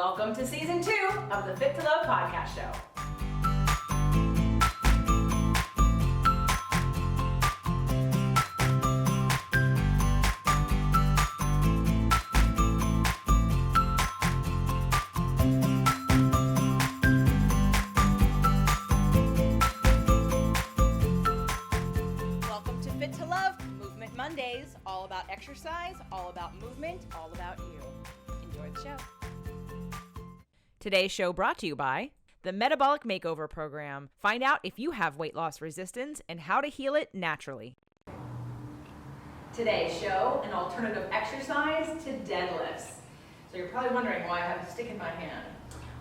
Welcome to Season 2 of the Fit to Love podcast show. Welcome to Fit to Love, Movement Mondays, all about exercise, all about movement, all about you. Enjoy the show. Today's show brought to you by the Metabolic Makeover Program. Find out if you have weight loss resistance and how to heal it naturally. Today's show, an alternative exercise to deadlifts. So you're probably wondering why I have a stick in my hand.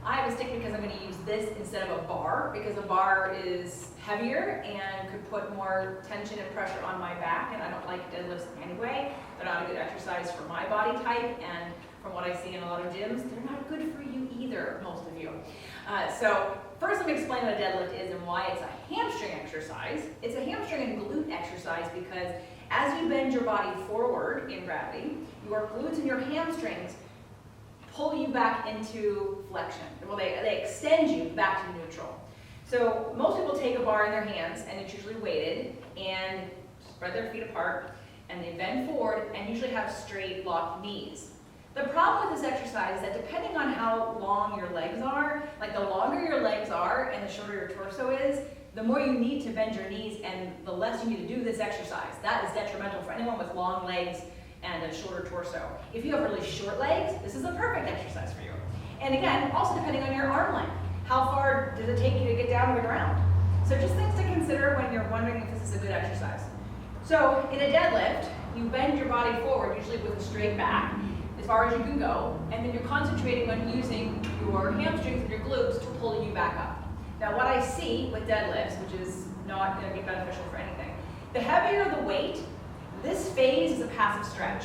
I have a stick because I'm going to use this instead of a bar, because a bar is heavier and could put more tension and pressure on my back, and I don't like deadlifts anyway. They're not a good exercise for my body type, and from what I see in a lot of gyms, they're not good for you either, most of you. So first let me explain what a deadlift is and why it's a hamstring exercise. It's a hamstring and glute exercise because as you bend your body forward in gravity, your glutes and your hamstrings pull you back into flexion. Well, they extend you back to neutral. So most people take a bar in their hands, and it's usually weighted, and spread their feet apart, and they bend forward and usually have straight locked knees. The problem with this exercise is that depending on how long your legs are, like the longer your legs are and the shorter your torso is, the more you need to bend your knees and the less you need to do this exercise. That is detrimental for anyone with long legs and a shorter torso. If you have really short legs, this is a perfect exercise for you. And again, also depending on your arm length. How far does it take you to get down to the ground? So just things to consider when you're wondering if this is a good exercise. So in a deadlift, you bend your body forward, usually with a straight back, as far as you can go, and then you're concentrating on using your hamstrings and your glutes to pull you back up. Now what I see with deadlifts, which is not going to be beneficial for anything, the heavier the weight, this phase is a passive stretch.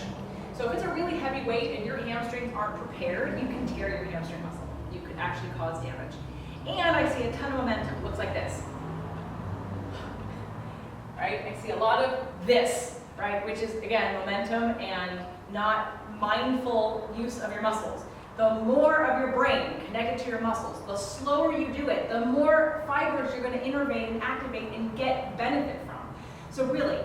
So if it's a really heavy weight and your hamstrings aren't prepared, you can tear your hamstring muscle. You could actually cause damage. And I see a ton of momentum. It looks like this. Right? I see a lot of this, right? Which is, again, momentum and not mindful use of your muscles. The more of your brain connected to your muscles, the slower you do it, the more fibers you're going to innervate and activate and get benefit from. So really,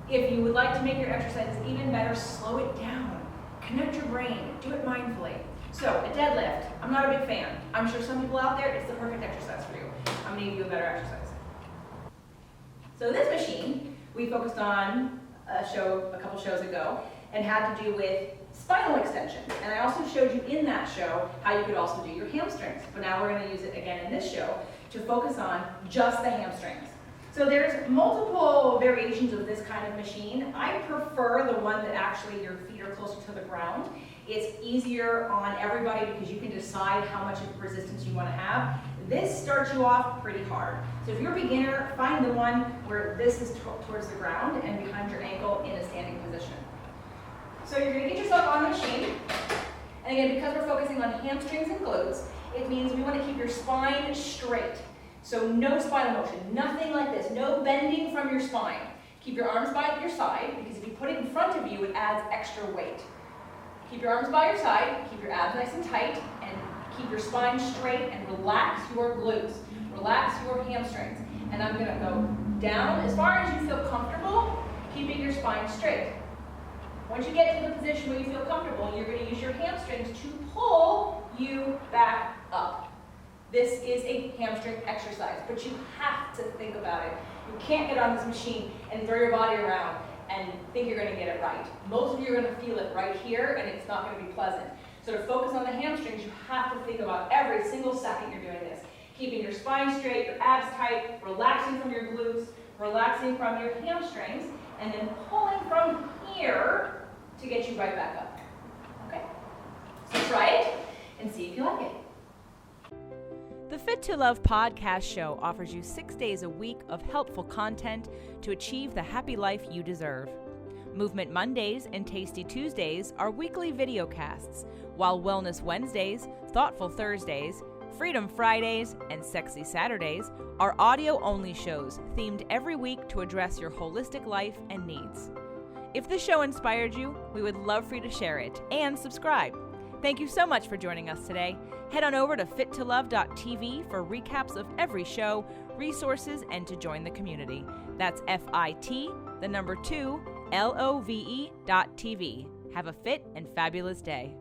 if you would like to make your exercises even better, slow it down. Connect your brain. Do it mindfully. So a deadlift, I'm not a big fan. I'm sure some people out there, it's the perfect exercise for you. I'm going to give you a better exercise. So this machine, we focused on a couple shows ago and had to do with spinal extension. And I also showed you in that show how you could also do your hamstrings. But now we're going to use it again in this show to focus on just the hamstrings. So there's multiple variations of this kind of machine. I prefer the one that actually your feet are closer to the ground. It's easier on everybody because you can decide how much of resistance you want to have. This starts you off pretty hard. So if you're a beginner, find the one where this is towards the ground and behind your ankle in a standing position. So you're going to get yourself on the machine. And again, because we're focusing on hamstrings and glutes, it means we want to keep your spine straight. So no spinal motion, nothing like this, no bending from your spine. Keep your arms by your side, because if you put it in front of you, it adds extra weight. Keep your arms by your side, keep your abs nice and tight, and keep your spine straight, and relax your glutes, relax your hamstrings. And I'm gonna go down as far as you feel comfortable, keeping your spine straight. Once you get to the position where you feel comfortable, you're gonna use your hamstrings to pull you back up. This is a hamstring exercise, but you have to think about it. You can't get on this machine and throw your body around and think you're going to get it right. Most of you are going to feel it right here, and it's not going to be pleasant. So to focus on the hamstrings, you have to think about every single second you're doing this. Keeping your spine straight, your abs tight, relaxing from your glutes, relaxing from your hamstrings, and then pulling from here to get you right back up. Okay? So try it and see if you like it. The Fit to Love podcast show offers you 6 days a week of helpful content to achieve the happy life you deserve. Movement Mondays and Tasty Tuesdays are weekly videocasts, while Wellness Wednesdays, Thoughtful Thursdays, Freedom Fridays, and Sexy Saturdays are audio-only shows themed every week to address your holistic life and needs. If this show inspired you, we would love for you to share it and subscribe. Thank you so much for joining us today. Head on over to fittolove.tv for recaps of every show, resources, and to join the community. That's FIT, the number 2, LOVE.TV. Have a fit and fabulous day.